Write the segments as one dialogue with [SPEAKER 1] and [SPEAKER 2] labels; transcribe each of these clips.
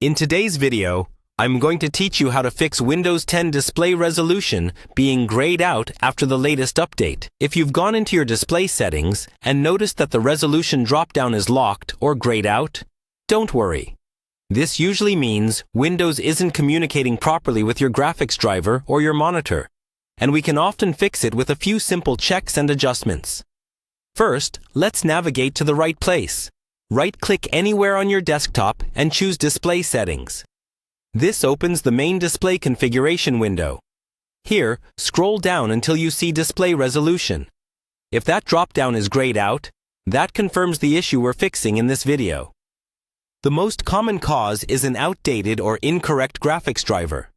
[SPEAKER 1] In today's video, I'm going to teach you how to fix Windows 10 display resolution being grayed out after the latest update. If you've gone into your display settings and noticed that the resolution dropdown is locked or grayed out, don't worry. This usually means Windows isn't communicating properly with your graphics driver or your monitor, and we can often fix it with a few simple checks and adjustments. First, let's navigate to the right place. Right-click anywhere on your desktop and choose Display Settings. This opens the main display configuration window. Here, scroll down until you see Display Resolution. If that drop-down is grayed out, that confirms the issue we're fixing in this video. The most common cause is an outdated or incorrect graphics driver.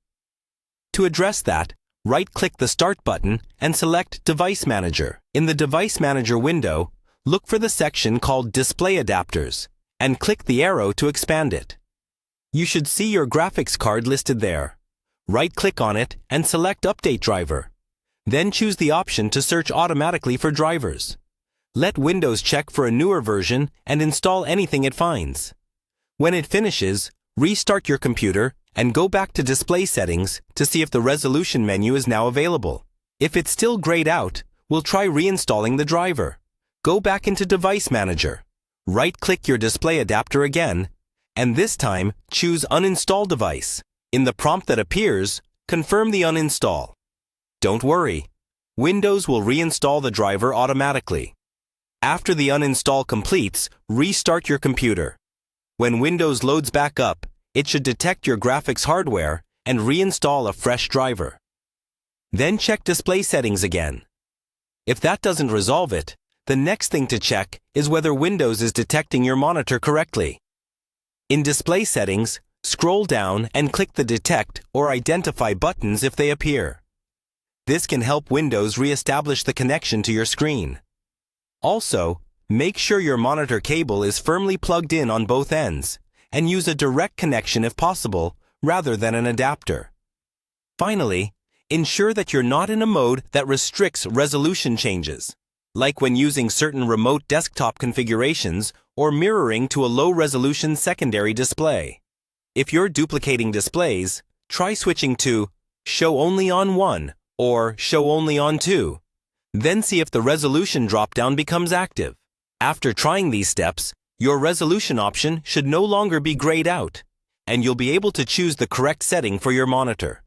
[SPEAKER 1] To address that, right-click the Start button and select Device Manager. In the Device Manager window, look for the section called Display Adapters and click the arrow to expand it. You should see your graphics card listed there. Right-click on it and select Update Driver. Then choose the option to search automatically for drivers. Let Windows check for a newer version and install anything it finds. When it finishes, restart your computer and go back to Display Settings to see if the resolution menu is now available. If it's still grayed out, we'll try reinstalling the driver. Go back into Device Manager. Right-click your display adapter again, and this time choose Uninstall Device. In the prompt that appears, confirm the uninstall. Don't worry, Windows will reinstall the driver automatically. After the uninstall completes, restart your computer. When Windows loads back up, it should detect your graphics hardware and reinstall a fresh driver. Then check Display Settings again. If that doesn't resolve it, the next thing to check is whether Windows is detecting your monitor correctly. In Display Settings, scroll down and click the Detect or Identify buttons if they appear. This can help Windows re-establish the connection to your screen. Also, make sure your monitor cable is firmly plugged in on both ends, and use a direct connection if possible, rather than an adapter. Finally, ensure that you're not in a mode that restricts resolution changes, like when using certain remote desktop configurations or mirroring to a low-resolution secondary display. If you're duplicating displays, try switching to Show Only on 1 or Show Only on 2. Then see if the resolution dropdown becomes active. After trying these steps, your resolution option should no longer be grayed out, and you'll be able to choose the correct setting for your monitor.